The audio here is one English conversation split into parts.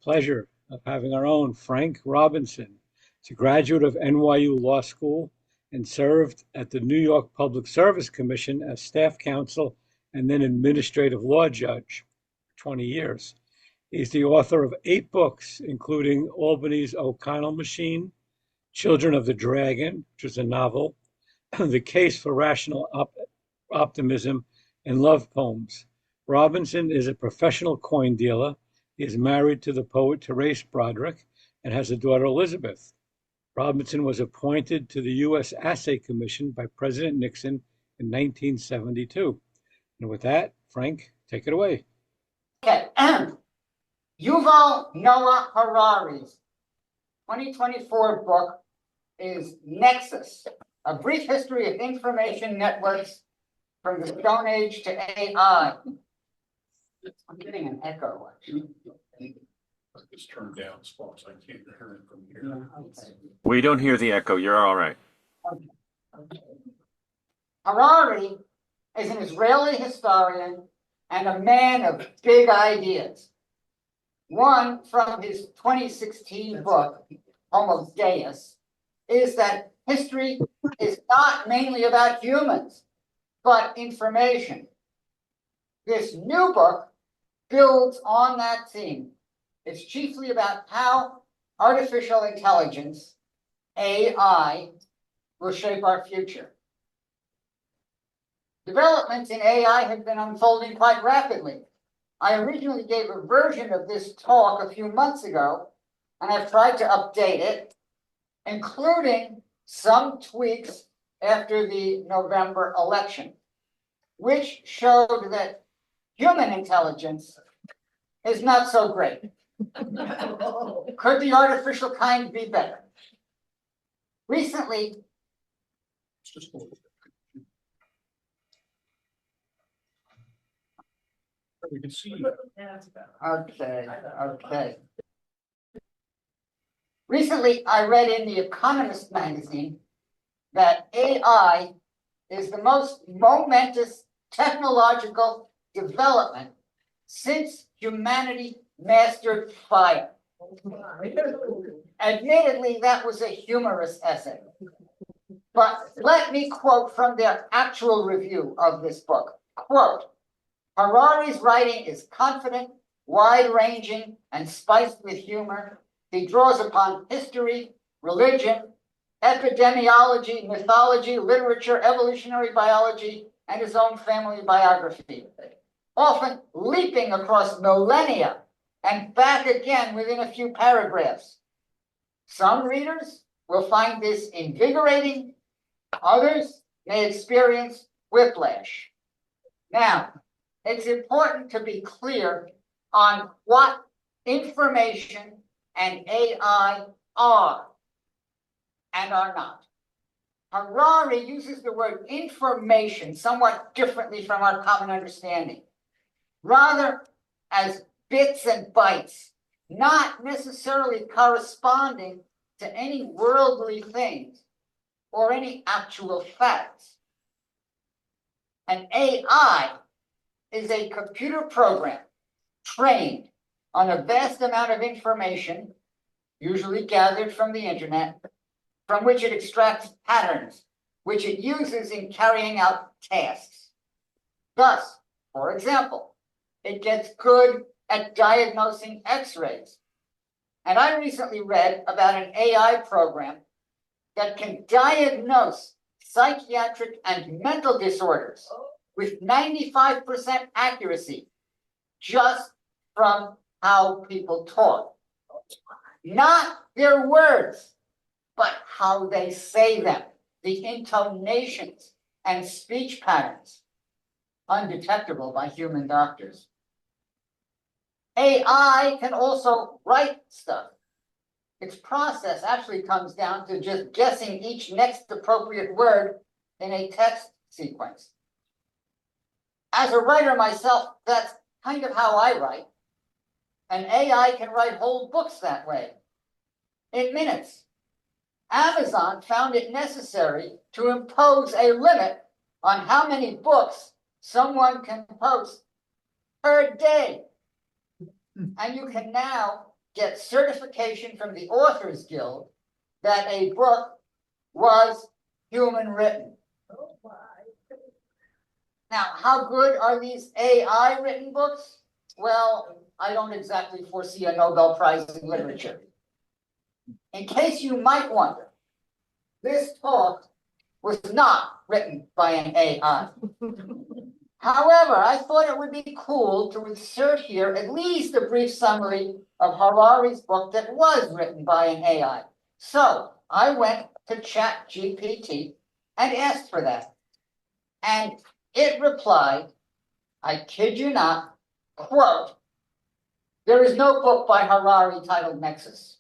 pleasure of having our own Frank Robinson. He's a graduate of NYU Law School and served at the New York Public Service Commission as staff counsel and then administrative law judge for 20 years. He's the author of 8 books, including Albany's O'Connell Machine, Children of the Dragon, which is a novel, The Case for Rational Optimism, and Love Poems. Robinson is a professional coin dealer. He is married to the poet Therese Broderick and has a daughter, Elizabeth. Robinson was appointed to the U.S. Assay Commission by President Nixon in 1972. And with that, Frank, take it away. Okay. Yuval Noah Harari's 2024 book is Nexus, A Brief History of Information Networks from the Stone Age to AI. I'm getting an echo. It's turned down spots. I can't hear it from here. Okay. We don't hear the echo. You're all right. Okay. Harari is an Israeli historian and a man of big ideas. One from his 2016 book, Homo Deus, is that history is not mainly about humans, but information. This new book builds on that theme. It's chiefly about how artificial intelligence, AI, will shape our future. Developments in AI have been unfolding quite rapidly. I originally gave a version of this talk a few months ago, and I've tried to update it, including some tweaks after the November election, which showed that human intelligence is not so great. Could the artificial kind be better? Recently, It's just going. We can see that. okay. Recently, I read in The Economist magazine that AI is the most momentous technological development since humanity mastered fire. Admittedly, that was a humorous essay. But let me quote from their actual review of this book. Quote, Harari's writing is confident, wide-ranging, and spiced with humor. He draws upon history, religion, epidemiology, mythology, literature, evolutionary biology, and his own family biography, often leaping across millennia and back again within a few paragraphs. Some readers will find this invigorating, others may experience whiplash. Now, it's important to be clear on what information and AI are and are not. Harari uses the word information somewhat differently from our common understanding, rather as bits and bytes, not necessarily corresponding to any worldly things or any actual facts. An AI is a computer program trained on a vast amount of information, usually gathered from the internet, from which it extracts patterns, which it uses in carrying out tasks. Thus, for example, it gets good at diagnosing X-rays. And I recently read about an AI program that can diagnose psychiatric and mental disorders with 95% accuracy, just from how people talk. Not their words, but how they say them, the intonations and speech patterns, undetectable by human doctors. AI can also write stuff. Its process actually comes down to just guessing each next appropriate word in a text sequence. As a writer myself, that's kind of how I write. And AI can write whole books that way, in minutes. Amazon found it necessary to impose a limit on how many books someone can post per day. And you can now get certification from the Authors Guild that a book was human written. Now, how good are these AI written books? Well, I don't exactly foresee a Nobel Prize in literature. In case you might wonder, this talk was not written by an AI. However, I thought it would be cool to insert here at least a brief summary of Harari's book that was written by an AI. So I went to ChatGPT and asked for that. And it replied, I kid you not, quote, there is no book by Harari titled Nexus.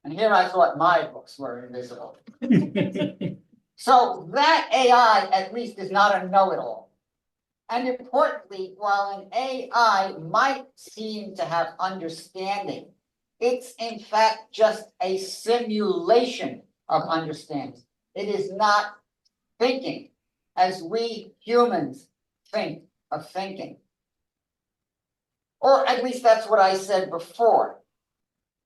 And here I thought my books were invisible. So that AI at least is not a know-it-all. And importantly, while an AI might seem to have understanding, it's in fact just a simulation of understanding. It is not thinking as we humans think of thinking. Or at least that's what I said before.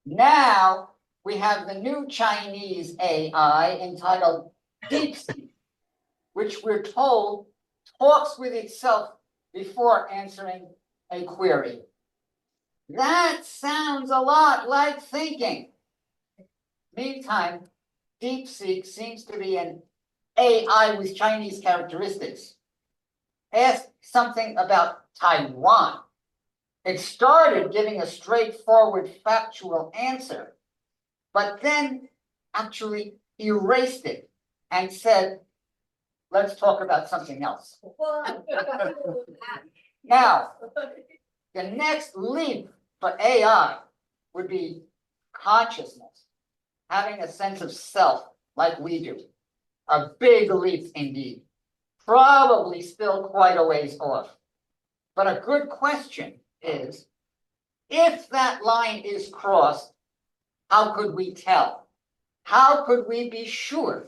Now we have the new Chinese AI entitled DeepSeek, which we're told talks with itself before answering a query. That sounds a lot like thinking. Meantime, DeepSeek seems to be an AI with Chinese characteristics. Ask something about Taiwan. It started giving a straightforward factual answer, but then actually erased it and said, let's talk about something else. Now, the next leap for AI would be consciousness, having a sense of self like we do. A big leap indeed. Probably still quite a ways off. But a good question is, if that line is crossed, how could we tell? How could we be sure?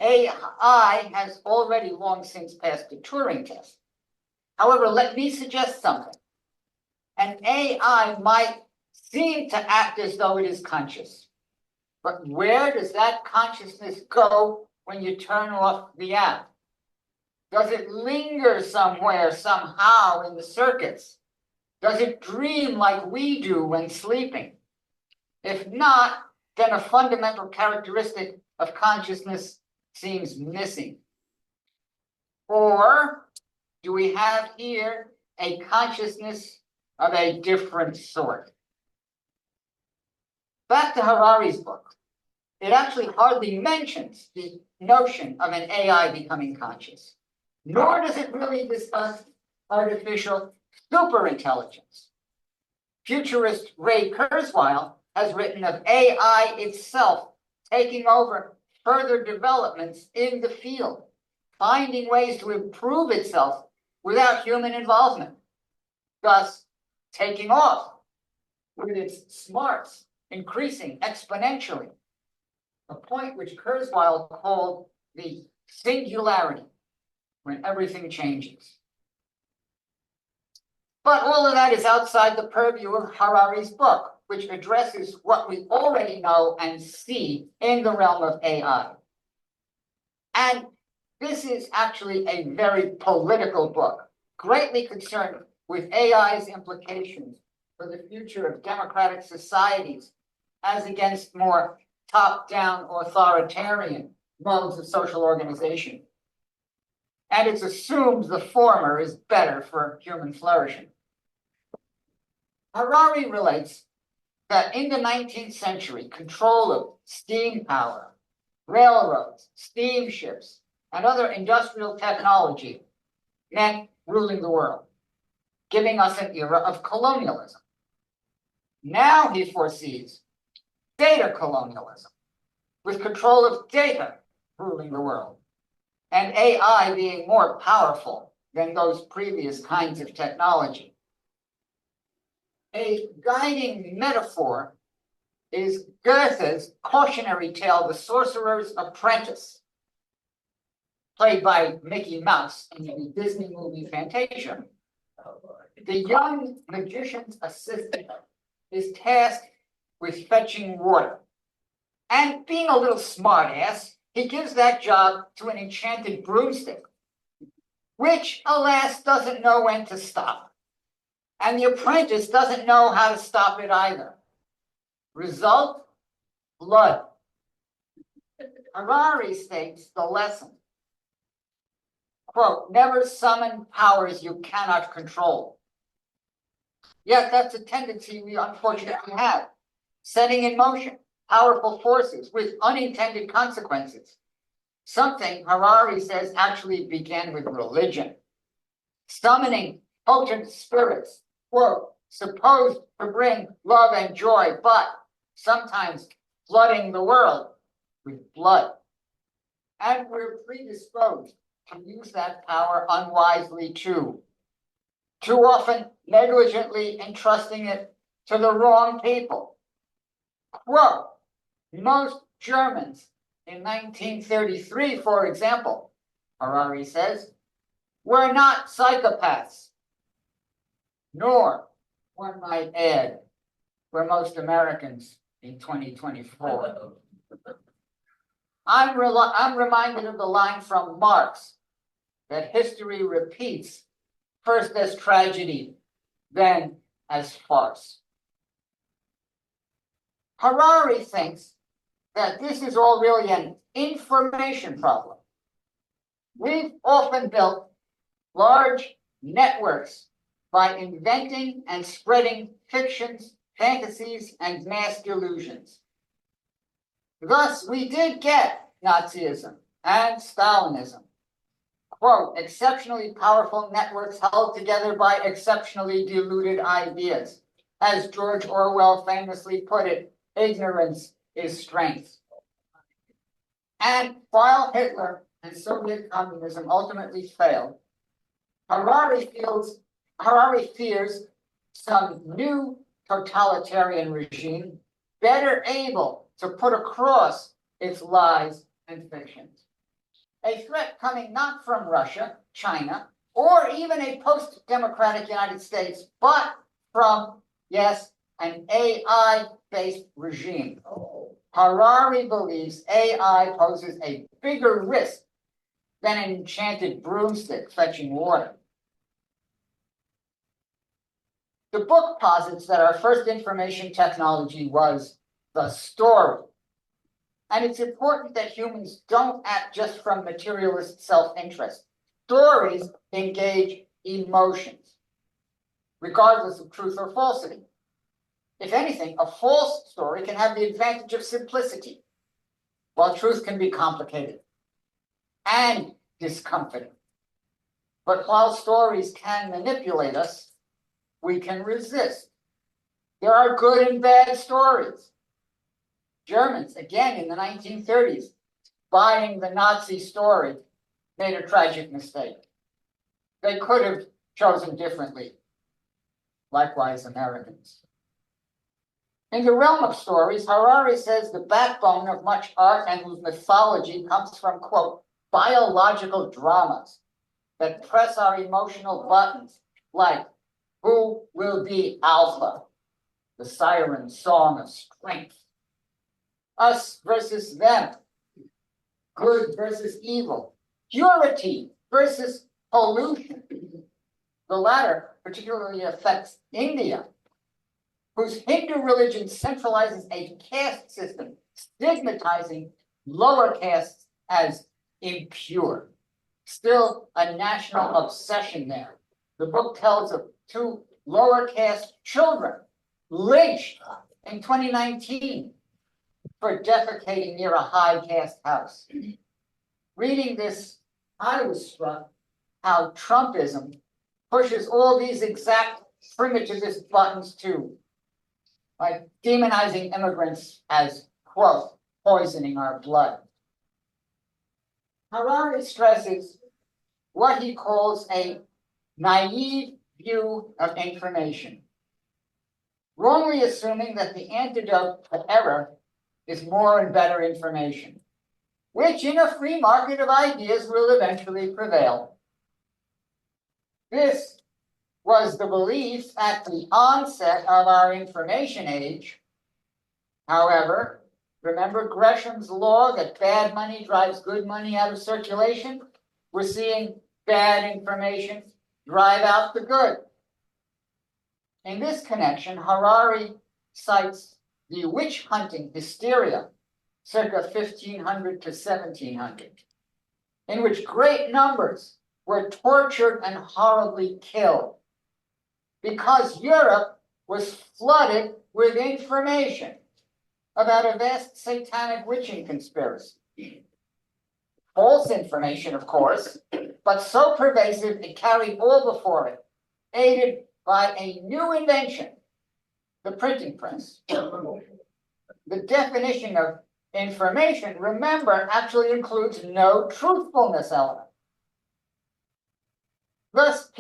AI has already long since passed the Turing test. However, let me suggest something. An AI might seem to act as though it is conscious. But where does that consciousness go when you turn off the app? Does it linger somewhere, somehow in the circuits? Does it dream like we do when sleeping? If not, then a fundamental characteristic of consciousness seems missing. Or do we have here a consciousness of a different sort? Back to Harari's book. It actually hardly mentions the notion of an AI becoming conscious, nor does it really discuss artificial superintelligence. Futurist Ray Kurzweil has written of AI itself taking over further developments in the field, finding ways to improve itself without human involvement, thus taking off with its smarts increasing exponentially, a point which Kurzweil called the singularity, when everything changes. But all of that is outside the purview of Harari's book, which addresses what we already know and see in the realm of AI. And this is actually a very political book, greatly concerned with AI's implications for the future of democratic societies as against more top-down authoritarian modes of social organization. And it's assumed the former is better for human flourishing. Harari relates that in the 19th century, control of steam power, railroads, steamships, and other industrial technology meant ruling the world, giving us an era of colonialism. Now he foresees data colonialism, with control of data ruling the world, and AI being more powerful than those previous kinds of technology. A guiding metaphor is Goethe's cautionary tale, The Sorcerer's Apprentice, played by Mickey Mouse in the Disney movie Fantasia. The young magician's assistant is tasked with fetching water. And being a little smartass, he gives that job to an enchanted broomstick, which, alas, doesn't know when to stop. And the apprentice doesn't know how to stop it either. Result, blood. Harari states the lesson. Quote, never summon powers you cannot control. Yet that's a tendency we unfortunately have, setting in motion powerful forces with unintended consequences. Something Harari says actually began with religion. Summoning potent spirits, quote, supposed to bring love and joy, but sometimes flooding the world with blood. And we're predisposed to use that power unwisely too often negligently entrusting it to the wrong people. Quote, most Germans in 1933, for example, Harari says, were not psychopaths, nor, one might add, were most Americans in 2024. I'm reminded of the line from Marx that history repeats first as tragedy, then as farce. Harari thinks that this is all really an information problem. We've often built large networks by inventing and spreading fictions, fantasies, and mass delusions. Thus, we did get Nazism and Stalinism. Quote, exceptionally powerful networks held together by exceptionally deluded ideas. As George Orwell famously put it, ignorance is strength. And while Hitler and Soviet communism ultimately failed, Harari fears some new totalitarian regime better able to put across its lies and fictions. A threat coming not from Russia, China, or even a post-democratic United States, but from, yes, an AI-based regime. Harari believes AI poses a bigger risk than an enchanted broomstick fetching water. The book posits that our first information technology was the story. And it's important that humans don't act just from materialist self-interest. Stories engage emotions, regardless of truth or falsity. If anything, a false story can have the advantage of simplicity, while truth can be complicated and discomforting. But while stories can manipulate us, we can resist. There are good and bad stories. Germans, again in the 1930s, buying the Nazi story, made a tragic mistake. They could have chosen differently. Likewise, Americans. In the realm of stories, Harari says the backbone of much art and mythology comes from, quote, biological dramas that press our emotional buttons, like who will be alpha, the siren song of strength, us versus them, good versus evil, purity versus pollution. The latter particularly affects India, whose Hindu religion centralizes a caste system, stigmatizing lower castes as impure. Still a national obsession there. The book tells of two lower caste children lynched in 2019 for defecating near a high caste house. Reading this, I was struck how Trumpism pushes all these exact primitivist buttons too, like demonizing immigrants as, quote, poisoning our blood. Harari stresses what he calls a naive view of information, wrongly assuming that the antidote to error is more and better information, which in a free market of ideas will eventually prevail. This was the belief at the onset of our information age. However, remember Gresham's law that bad money drives good money out of circulation? We're seeing bad information drive out the good. In this connection, Harari cites the witch hunting hysteria, circa 1500 to 1700, in which great numbers were tortured and horribly killed because Europe was flooded with information about a vast satanic witching conspiracy. False information, of course, but so pervasive it carried all before it, aided by a new invention, the printing press. The definition of information, remember, actually includes no truthfulness element. Thus,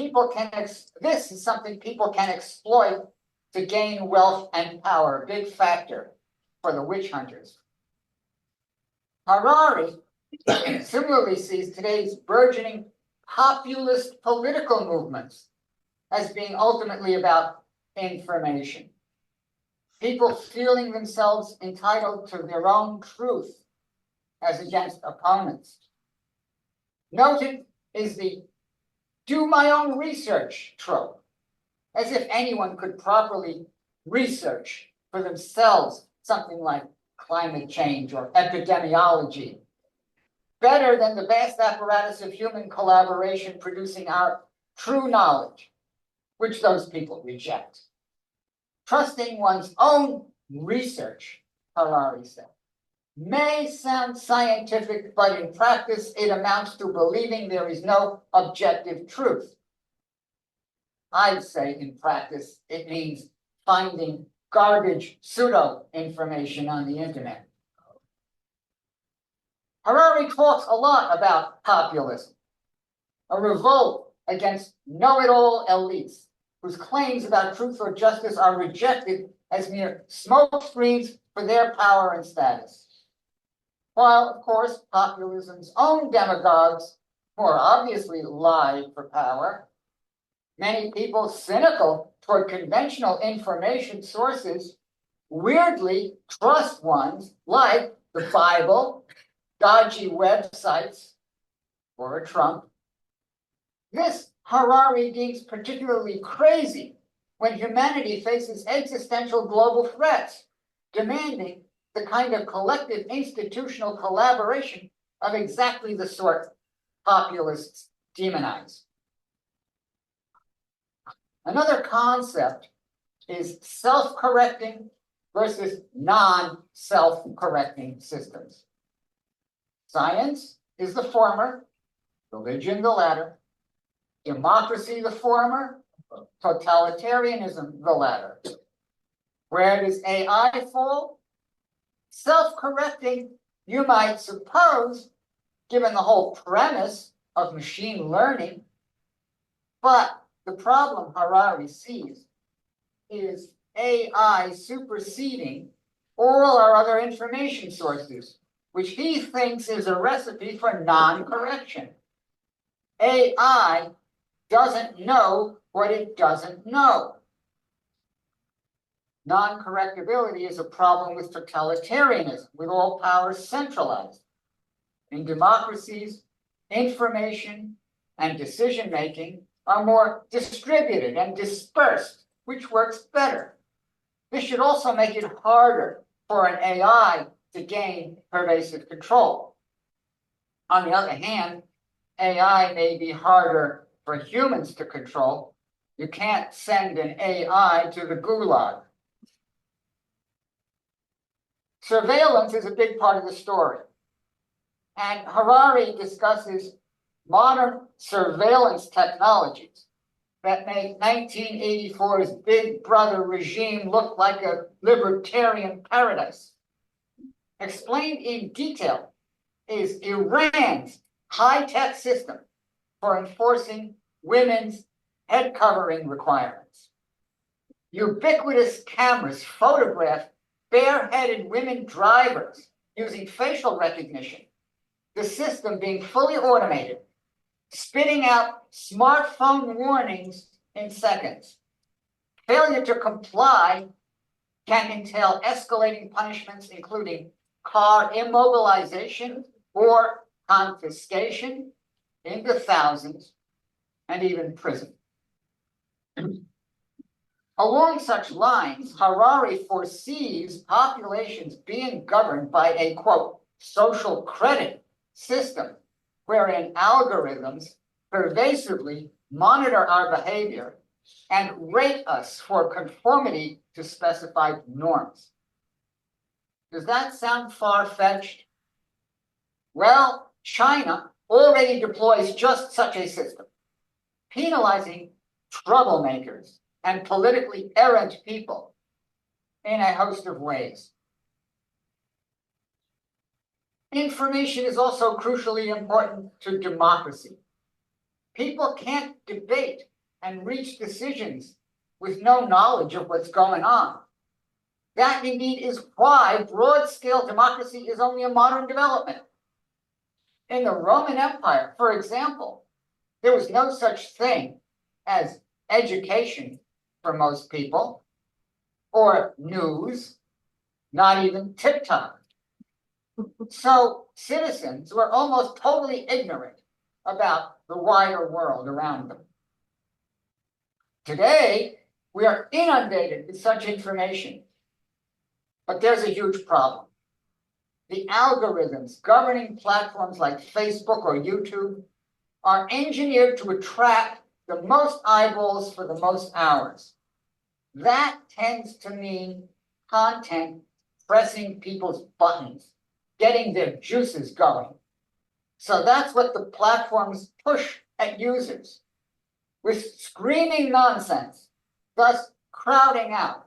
this is something people can exploit to gain wealth and power, a big factor for the witch hunters. Harari similarly sees today's burgeoning populist political movements as being ultimately about information. People feeling themselves entitled to their own truth as against opponents. Noted is the do my own research trope, as if anyone could properly research for themselves something like climate change or epidemiology, better than the vast apparatus of human collaboration producing our true knowledge, which those people reject. Trusting one's own research, Harari said, may sound scientific, but in practice it amounts to believing there is no objective truth. I'd say in practice it means finding garbage pseudo information on the internet. Harari talks a lot about populism, a revolt against know-it-all elites whose claims about truth or justice are rejected as mere smokescreens for their power and status. While, of course, populism's own demagogues more obviously lie for power, many people cynical toward conventional information sources weirdly trust ones like the Bible, dodgy websites, or a Trump. This Harari deems particularly crazy when humanity faces existential global threats, demanding the kind of collective institutional collaboration of exactly the sort populists demonize. Another concept is self-correcting versus non-self-correcting systems. Science is the former, religion the latter, democracy the former, totalitarianism the latter. Where does AI fall? Self-correcting, you might suppose, given the whole premise of machine learning. But the problem Harari sees is AI superseding all our other information sources, which he thinks is a recipe for non-correction. AI doesn't know what it doesn't know. Non-correctability is a problem with totalitarianism, with all powers centralized. In democracies, information and decision-making are more distributed and dispersed, which works better. This should also make it harder for an AI to gain pervasive control. On the other hand, AI may be harder for humans to control. You can't send an AI to the gulag. Surveillance is a big part of the story. And Harari discusses modern surveillance technologies that make 1984's Big Brother regime look like a libertarian paradise. Explained in detail is Iran's high-tech system for enforcing women's head covering requirements. Ubiquitous cameras photograph bareheaded women drivers using facial recognition, the system being fully automated, spitting out smartphone warnings in seconds. Failure to comply can entail escalating punishments, including car immobilization or confiscation into thousands, and even prison. Along such lines, Harari foresees populations being governed by a, quote, social credit system, wherein algorithms pervasively monitor our behavior and rate us for conformity to specified norms. Does that sound far-fetched? Well, China already deploys just such a system, penalizing troublemakers and politically errant people in a host of ways. Information is also crucially important to democracy. People can't debate and reach decisions with no knowledge of what's going on. That indeed is why broad-scale democracy is only a modern development. In the Roman Empire, for example, there was no such thing as education for most people, or news, not even TikTok. So citizens were almost totally ignorant about the wider world around them. Today, we are inundated with such information, but there's a huge problem. The algorithms governing platforms like Facebook or YouTube are engineered to attract the most eyeballs for the most hours. That tends to mean content pressing people's buttons, getting their juices going. So that's what the platforms push at users, with screaming nonsense, thus crowding out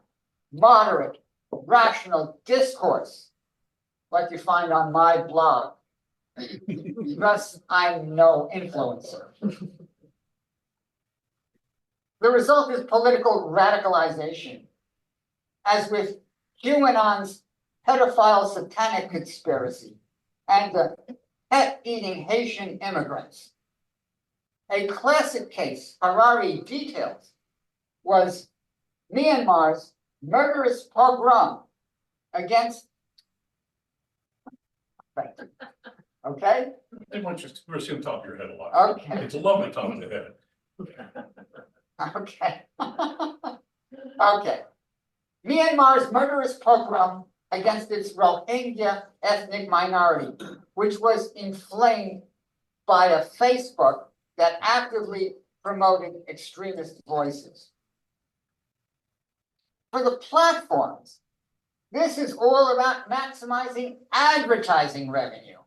moderate, rational discourse, like you find on my blog. Thus, I'm no influencer. The result is political radicalization, as with QAnon's pedophile satanic conspiracy and the pet-eating Haitian immigrants. A classic case Harari details was Myanmar's murderous pogrom against, okay? I want you to rest on top of your head a lot. Okay. It's a lovely top of the head. Okay. Okay. Myanmar's murderous pogrom against its Rohingya ethnic minority, which was inflamed by a Facebook that actively promoted extremist voices. For the platforms, this is all about maximizing advertising revenue.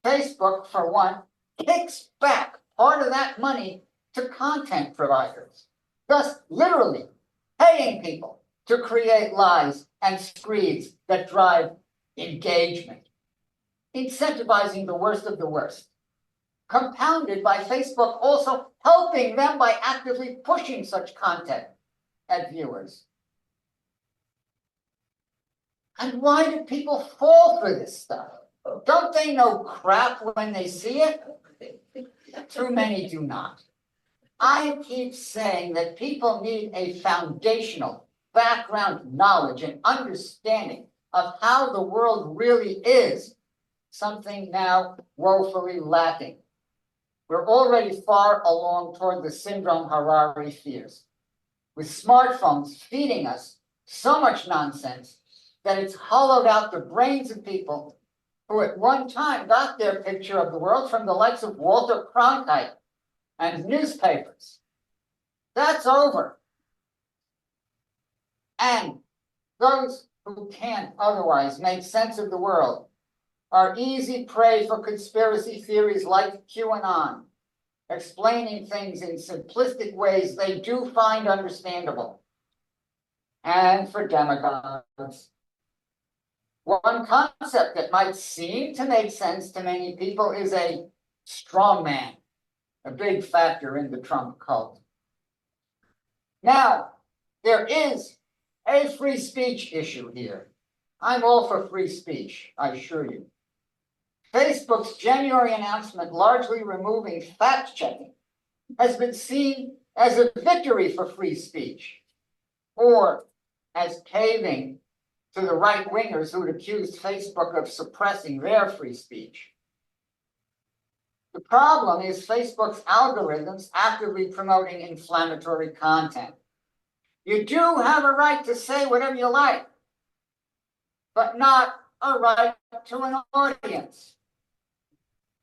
Facebook, for one, kicks back part of that money to content providers, thus literally paying people to create lies and screeds that drive engagement, incentivizing the worst of the worst, compounded by Facebook also helping them by actively pushing such content at viewers. And why do people fall for this stuff? Don't they know crap when they see it? Too many do not. I keep saying that people need a foundational background knowledge and understanding of how the world really is, something now woefully lacking. We're already far along toward the syndrome Harari fears, with smartphones feeding us so much nonsense that it's hollowed out the brains of people who at one time got their picture of the world from the likes of Walter Cronkite and newspapers. That's over. And those who can't otherwise make sense of the world are easy prey for conspiracy theories like QAnon, explaining things in simplistic ways they do find understandable. And for demagogues, one concept that might seem to make sense to many people is a strongman, a big factor in the Trump cult. Now, there is a free speech issue here. I'm all for free speech, I assure you. Facebook's January announcement largely removing fact-checking has been seen as a victory for free speech, or as caving to the right-wingers who had accused Facebook of suppressing their free speech. The problem is Facebook's algorithms actively promoting inflammatory content. You do have a right to say whatever you like, but not a right to an audience.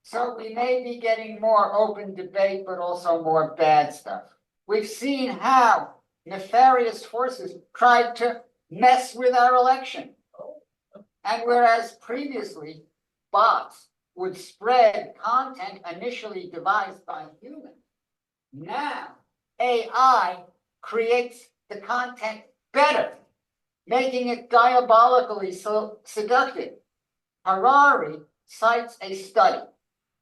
So we may be getting more open debate, but also more bad stuff. We've seen how nefarious forces tried to mess with our election. And whereas previously bots would spread content initially devised by humans, now AI creates the content better, making it diabolically seductive. Harari cites a study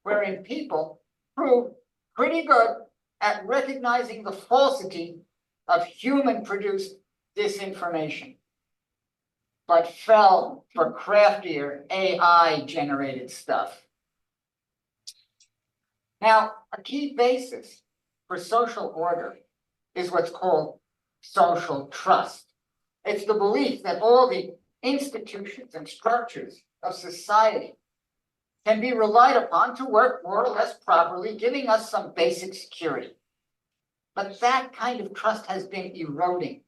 wherein people proved pretty good at recognizing the falsity of human-produced disinformation, but fell for craftier AI-generated stuff. Now, a key basis for social order is what's called social trust. It's the belief that all the institutions and structures of society can be relied upon to work more or less properly, giving us some basic security. But that kind of trust has been eroding.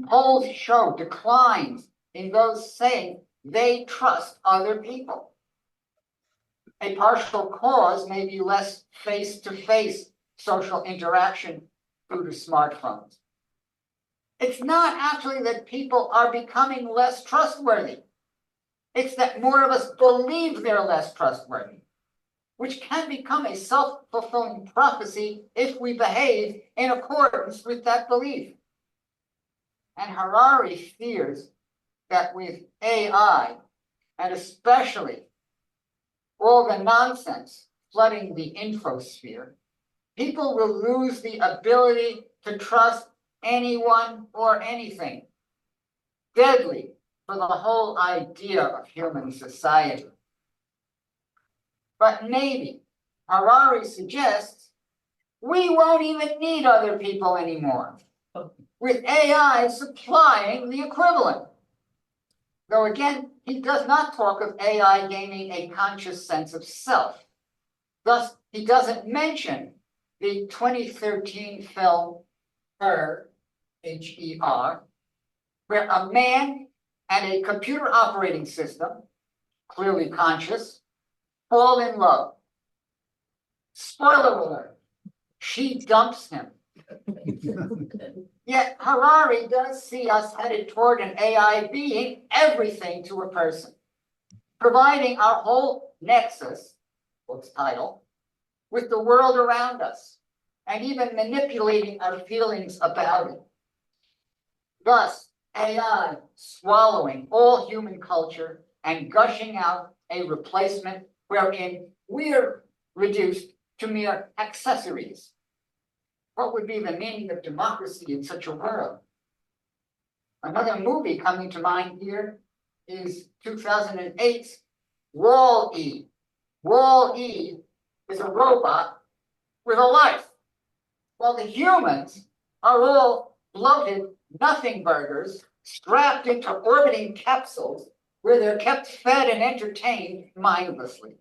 Polls show declines in those saying they trust other people. A partial cause may be less face-to-face social interaction due to smartphones. It's not actually that people are becoming less trustworthy. It's that more of us believe they're less trustworthy, which can become a self-fulfilling prophecy if we behave in accordance with that belief. And Harari fears that with AI, and especially all the nonsense flooding the infosphere, people will lose the ability to trust anyone or anything. Deadly for the whole idea of human society. But maybe Harari suggests we won't even need other people anymore, with AI supplying the equivalent. Though again, he does not talk of AI gaining a conscious sense of self. Thus, he doesn't mention the 2013 film Her, H-E-R, where a man and a computer operating system, clearly conscious, fall in love. Spoiler alert, she dumps him. Yet Harari does see us headed toward an AI being everything to a person, providing our whole Nexus, book's title, with the world around us, and even manipulating our feelings about it. Thus, AI swallowing all human culture and gushing out a replacement wherein we're reduced to mere accessories. What would be the meaning of democracy in such a world? Another movie coming to mind here is 2008's Wall-E. Wall-E is a robot with a life, while the humans are all bloated nothing burgers strapped into orbiting capsules where they're kept fed and entertained mindlessly.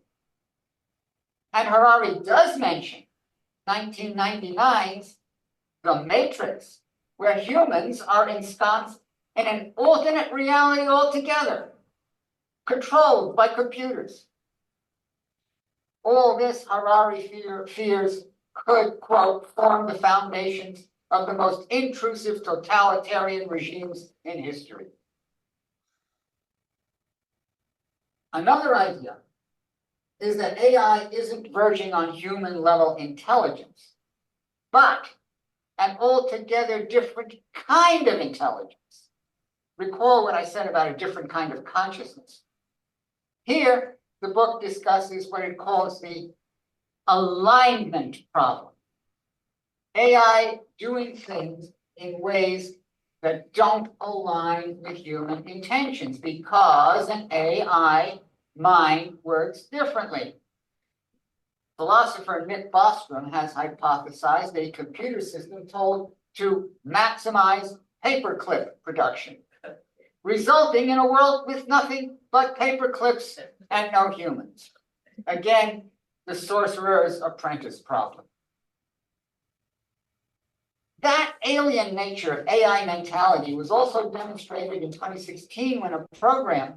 And Harari does mention 1999's The Matrix, where humans are ensconced in an alternate reality altogether, controlled by computers. All this, Harari fears, could, quote, form the foundations of the most intrusive totalitarian regimes in history. Another idea is that AI isn't verging on human-level intelligence, but an altogether different kind of intelligence. Recall what I said about a different kind of consciousness. Here, the book discusses what it calls the alignment problem. AI doing things in ways that don't align with human intentions because an AI mind works differently. philosopher Nick Bostrom has hypothesized a computer system told to maximize paperclip production, resulting in a world with nothing but paperclips and no humans. Again, the sorcerer's apprentice problem. That alien nature of AI mentality was also demonstrated in 2016 when a program,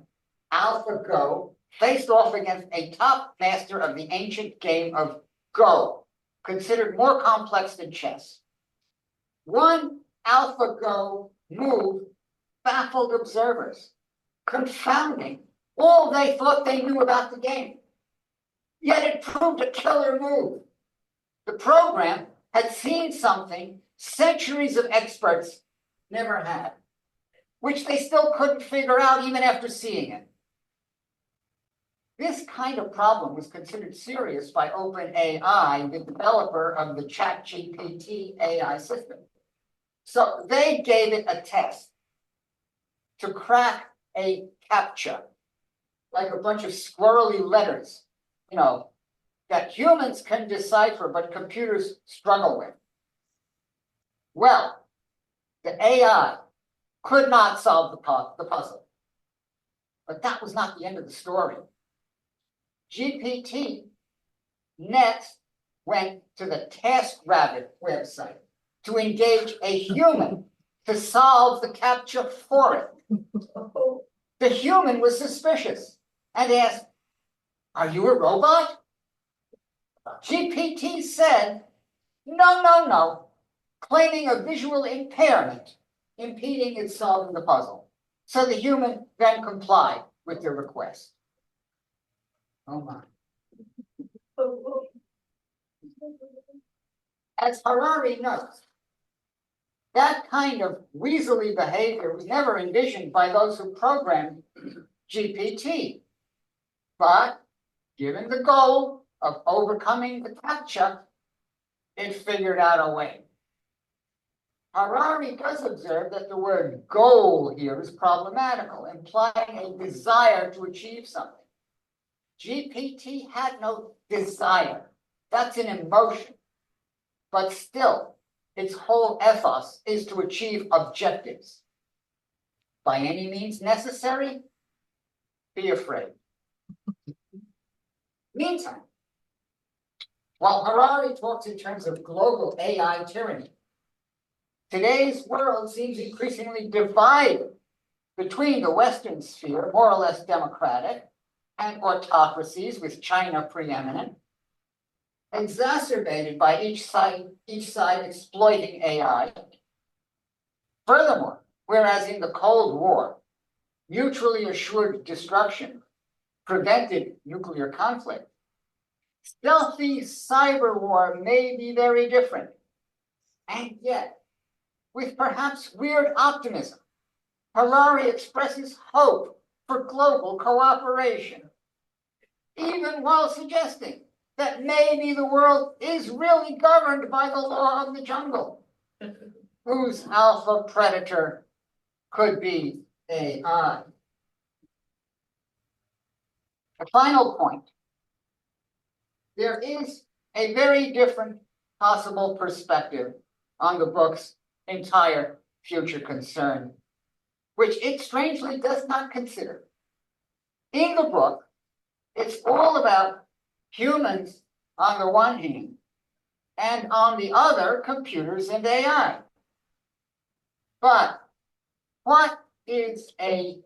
AlphaGo, faced off against a top master of the ancient game of Go, considered more complex than chess. One AlphaGo move baffled observers, confounding all they thought they knew about the game. Yet it proved a killer move. The program had seen something centuries of experts never had, which they still couldn't figure out even after seeing it. This kind of problem was considered serious by OpenAI, the developer of the ChatGPT AI system. So they gave it a test to crack a CAPTCHA, like a bunch of squirrely letters, that humans can decipher, but computers struggle with. Well, the AI could not solve the puzzle. But that was not the end of the story. GPT next went to the TaskRabbit website to engage a human to solve the CAPTCHA for it. The human was suspicious and asked, "Are you a robot?" GPT said, no, claiming a visual impairment impeding its solving the puzzle. So the human then complied with the request. Oh my. As Harari notes, that kind of weaselly behavior was never envisioned by those who programmed GPT. But given the goal of overcoming the CAPTCHA, it figured out a way. Harari does observe that the word goal here is problematical, implying a desire to achieve something. GPT had no desire. That's an emotion. But still, its whole ethos is to achieve objectives. By any means necessary, be afraid. Meantime, while Harari talks in terms of global AI tyranny, today's world seems increasingly divided between the Western sphere, more or less democratic, and autocracies with China preeminent, exacerbated by each side exploiting AI. Furthermore, whereas in the Cold War, mutually assured destruction prevented nuclear conflict, stealthy cyber war may be very different. And yet, with perhaps weird optimism, Harari expresses hope for global cooperation, even while suggesting that maybe the world is really governed by the law of the jungle, whose alpha predator could be AI. A final point. There is a very different possible perspective on the book's entire future concern, which it strangely does not consider. In the book, it's all about humans on the one hand, and on the other, computers and AI. But what is a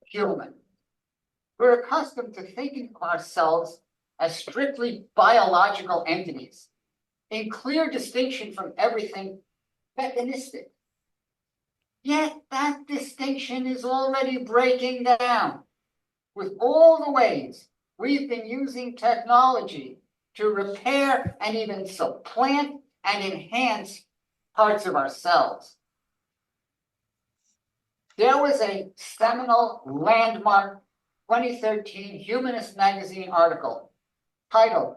human? We're accustomed to thinking of ourselves as strictly biological entities, in clear distinction from everything mechanistic. Yet that distinction is already breaking down with all the ways we've been using technology to repair and even supplant and enhance parts of ourselves. There was a seminal landmark 2013 Humanist Magazine article titled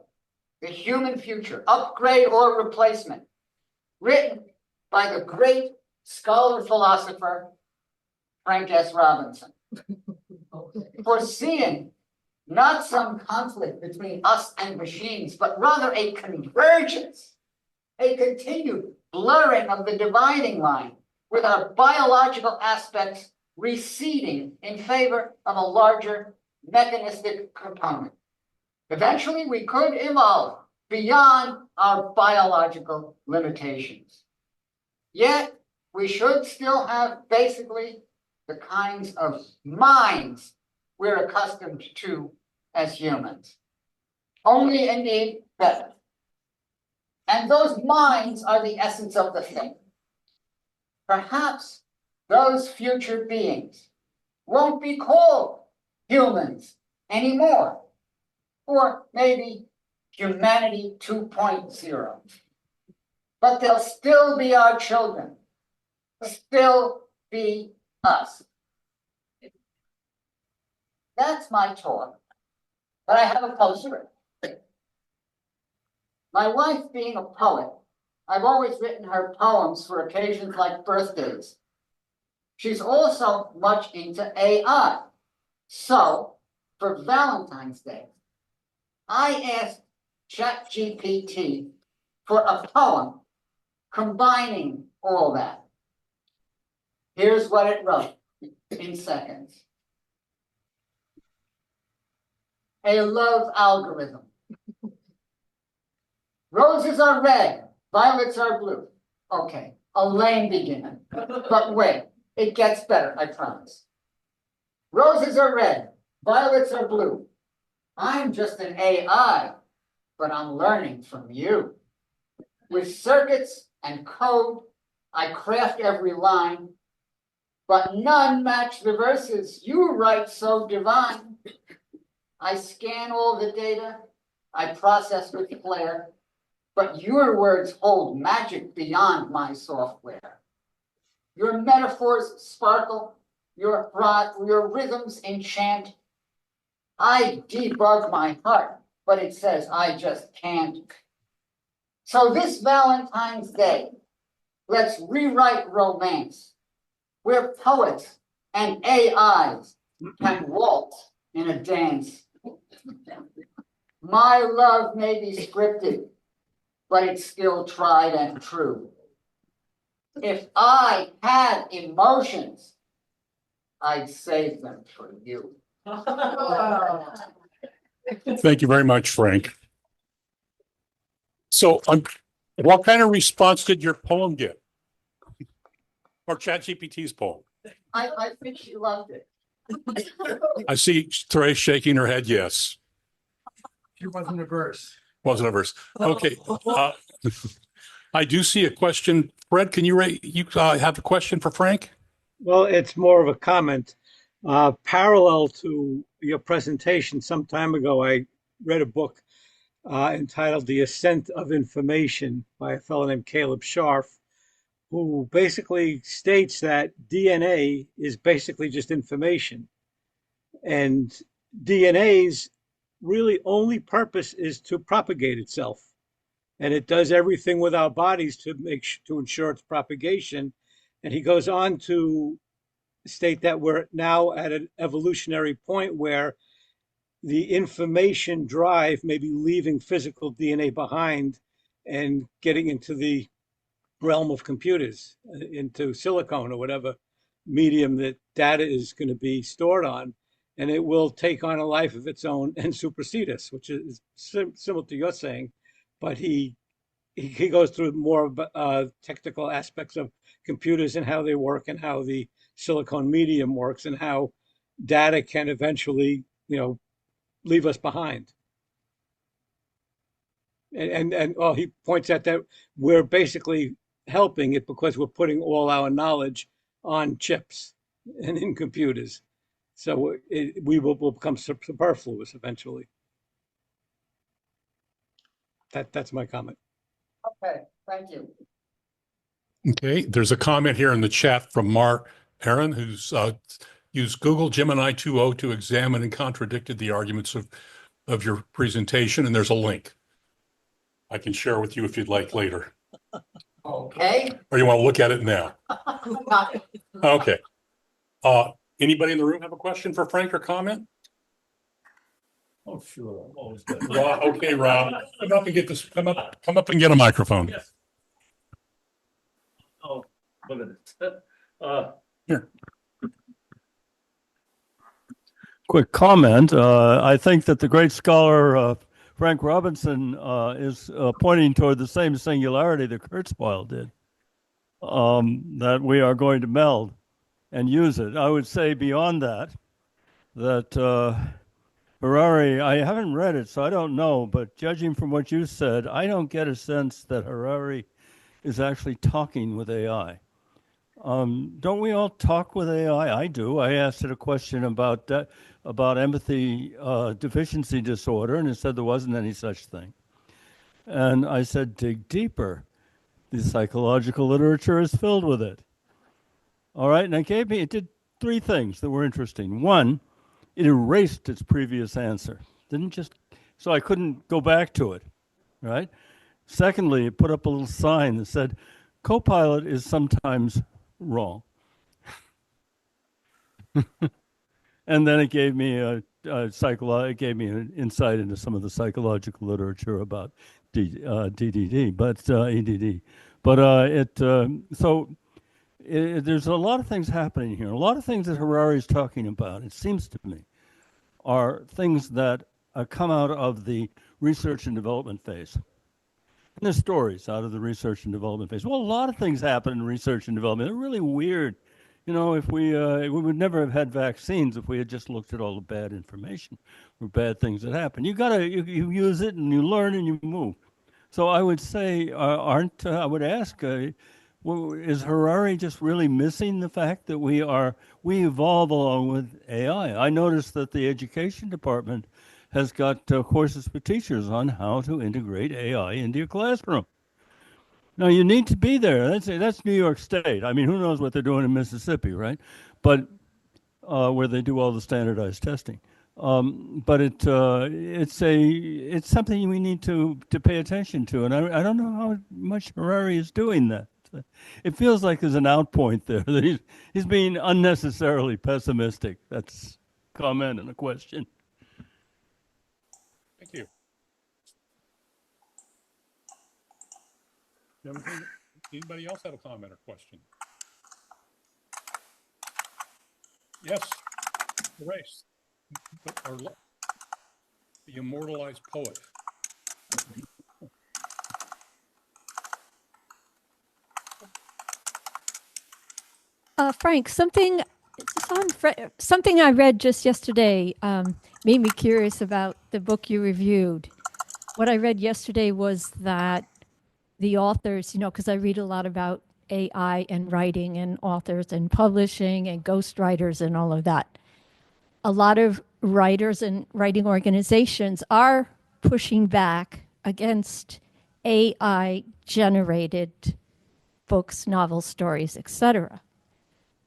"The Human Future, Upgrade or Replacement," written by the great scholar philosopher Frank S. Robinson, foreseeing not some conflict between us and machines, but rather a convergence, a continued blurring of the dividing line, with our biological aspects receding in favor of a larger mechanistic component. Eventually, we could evolve beyond our biological limitations. Yet, we should still have basically the kinds of minds we're accustomed to as humans. Only indeed better. And those minds are the essence of the thing. Perhaps those future beings won't be called humans anymore, or maybe humanity 2.0. But they'll still be our children, still be us. That's my talk, but I have a postscript. My wife being a poet, I've always written her poems for occasions like birthdays. She's also much into AI. So, for Valentine's Day, I asked ChatGPT for a poem combining all that. Here's what it wrote in seconds. A love algorithm. Roses are red, violets are blue. Okay, a lame beginning. But wait, it gets better, I promise. Roses are red, violets are blue. I'm just an AI, but I'm learning from you. With circuits and code, I craft every line, but none match the verses you write so divine. I scan all the data, I process with flair, but your words hold magic beyond my software. Your metaphors sparkle, your rhythms enchant. I debug my heart, but it says I just can't. So this Valentine's Day, let's rewrite romance, where poets and AIs can waltz in a dance. My love may be scripted, but it's still tried and true. If I had emotions, I'd save them for you. Thank you very much, Frank. So, what kind of response did your poem get? Or ChatGPT's poem? I think she loved it. I see Trey shaking her head, yes. It wasn't a verse. Wasn't a verse. Okay. I do see a question. Fred, can you have a question for Frank? Well, it's more of a comment. Parallel to your presentation some time ago, I read a book entitled The Ascent of Information by a fellow named Caleb Scharf, who basically states that DNA is basically just information. And DNA's really only purpose is to propagate itself. And it does everything with our bodies to ensure its propagation. And he goes on to state that we're now at an evolutionary point where the information drive may be leaving physical DNA behind and getting into the realm of computers, into silicon or whatever medium that data is going to be stored on. And it will take on a life of its own and supersede us, which is similar to your saying. But he goes through more technical aspects of computers and how they work and how the silicon medium works and how data can eventually, leave us behind. And well, he points out that we're basically helping it because we're putting all our knowledge on chips and in computers. So we will become superfluous eventually. That's my comment. Okay, thank you. Okay, there's a comment here in the chat from Mar Aaron, who's used Google Gemini 2.0 to examine and contradicted the arguments of your presentation, and there's a link I can share with you if you'd like later. Okay. Or you want to look at it now? Okay. Anybody in the room have a question for Frank or comment? Oh, sure. I'm always good. Rob, okay, Rob, come up and get this, come up and get a microphone. Yes. Oh, look at it. Here. Quick comment. I think that the great scholar Frank Robinson is pointing toward the same singularity that Kurzweil did, that we are going to meld and use it. I would say beyond that, Harari, I haven't read it, so I don't know, but judging from what you said, I don't get a sense that Harari is actually talking with AI. Don't we all talk with AI? I do. I asked it a question about that, about empathy deficiency disorder, and it said there wasn't any such thing. And I said, dig deeper. The psychological literature is filled with it. All right, and it did three things that were interesting. One, it erased its previous answer. Didn't just, so I couldn't go back to it, right? Secondly, it put up a little sign that said, Copilot is sometimes wrong. And then it gave me it gave me an insight into some of the psychological literature about DDD, but EDD. But there's a lot of things happening here. A lot of things that Harari is talking about, it seems to me, are things that come out of the research and development phase. And there's stories out of the research and development phase. Well, a lot of things happen in research and development. They're really weird. You know, if we would never have had vaccines if we had just looked at all the bad information or bad things that happen. You use it and you learn and you move. So I would say, I would ask, is Harari just really missing the fact that we evolve along with AI? I noticed that the education department has got courses for teachers on how to integrate AI into your classroom. Now, you need to be there. That's New York State. I mean, who knows what they're doing in Mississippi, right? But where they do all the standardized testing. But it's something we need to pay attention to. And I don't know how much Harari is doing that. It feels like there's an out point there, that he's being unnecessarily pessimistic. That's a comment and a question. Thank you. Anybody else have a comment or question? Yes, the race, or the immortalized poet. Frank, something I read just yesterday made me curious about the book you reviewed. What I read yesterday was that the authors, because I read a lot about AI and writing and authors and publishing and ghostwriters and all of that. A lot of writers and writing organizations are pushing back against AI-generated books, novels, stories, etc.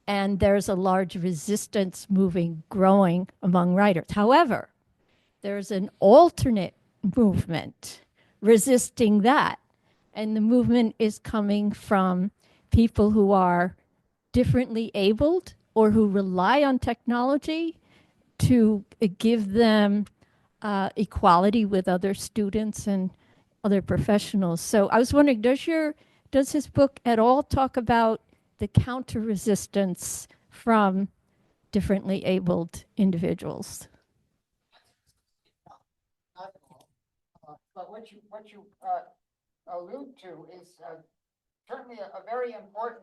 And there's a large resistance growing among writers. However, there's an alternate movement resisting that. And the movement is coming from people who are differently abled or who rely on technology to give them equality with other students and other professionals. So I was wondering, does his book at all talk about the counter resistance from differently abled individuals? Not at all. But what you allude to is certainly a very important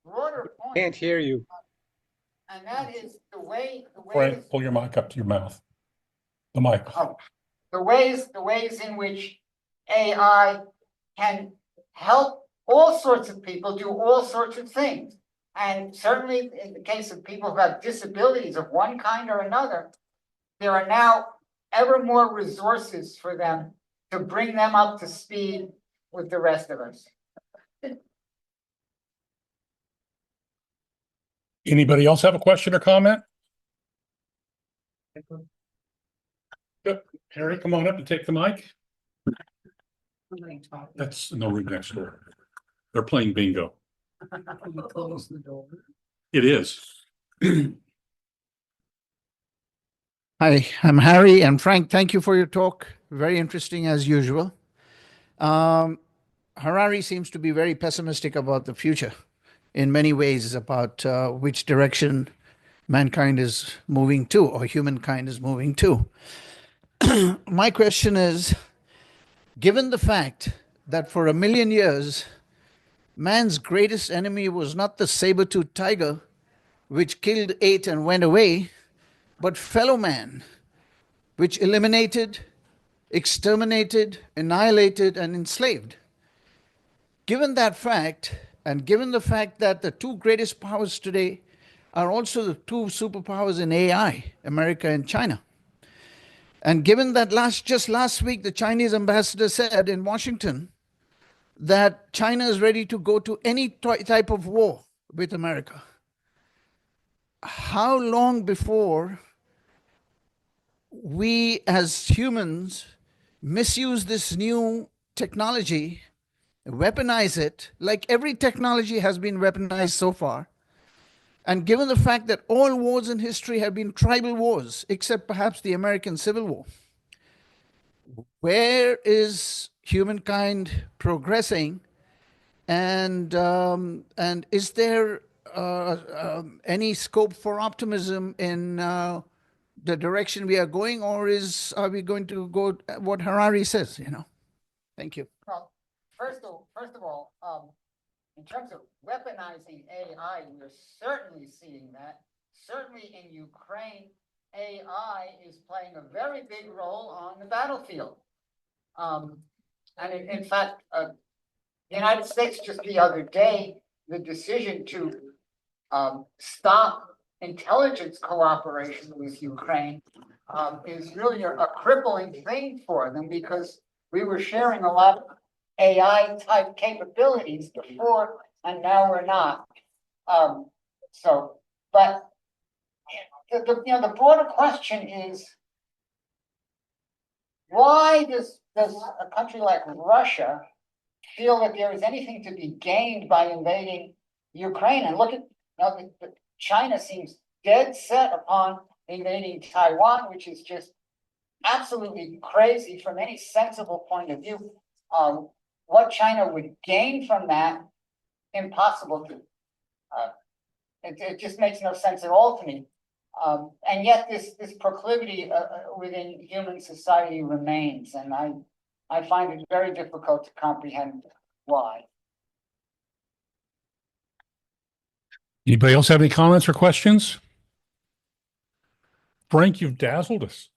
broader point. Can't hear you. And that is the way. Frank, pull your mic up to your mouth. The mic. Oh, the ways in which AI can help all sorts of people do all sorts of things. And certainly in the case of people who have disabilities of one kind or another, there are now ever more resources for them to bring them up to speed with the rest of us. Anybody else have a question or comment? Good. Harry, come on up and take the mic. That's no room next door. They're playing bingo. Close the door. It is. Hi, I'm Harry, and Frank, thank you for your talk. Very interesting as usual. Harari seems to be very pessimistic about the future in many ways, about which direction mankind is moving to, or humankind is moving to. My question is, given the fact that for 1,000,000 years, man's greatest enemy was not the saber-toothed tiger, which killed, ate, and went away, but fellow man, which eliminated, exterminated, annihilated, and enslaved. Given that fact, and given the fact that the two greatest powers today are also the two superpowers in AI, America and China, and given that just last week the Chinese ambassador said in Washington that China is ready to go to any type of war with America, how long before we as humans misuse this new technology, weaponize it, like every technology has been weaponized so far? And given the fact that all wars in history have been tribal wars, except perhaps the American Civil War, where is humankind progressing? And is there any scope for optimism in the direction we are going, or are we going to go what Harari says? Thank you. Well, first of all, in terms of weaponizing AI, we're certainly seeing that. Certainly in Ukraine, AI is playing a very big role on the battlefield. And in fact, the United States just the other day, the decision to stop intelligence cooperation with Ukraine is really a crippling thing for them, because we were sharing a lot of AI type capabilities before, and now we're not. But the broader question is, why does a country like Russia feel that there is anything to be gained by invading Ukraine? And look at China seems dead set upon invading Taiwan, which is just absolutely crazy from any sensible point of view. What China would gain from that, impossible to. It just makes no sense at all to me. And yet this proclivity within human society remains, and I find it very difficult to comprehend why. Anybody else have any comments or questions? Frank, you've dazzled us.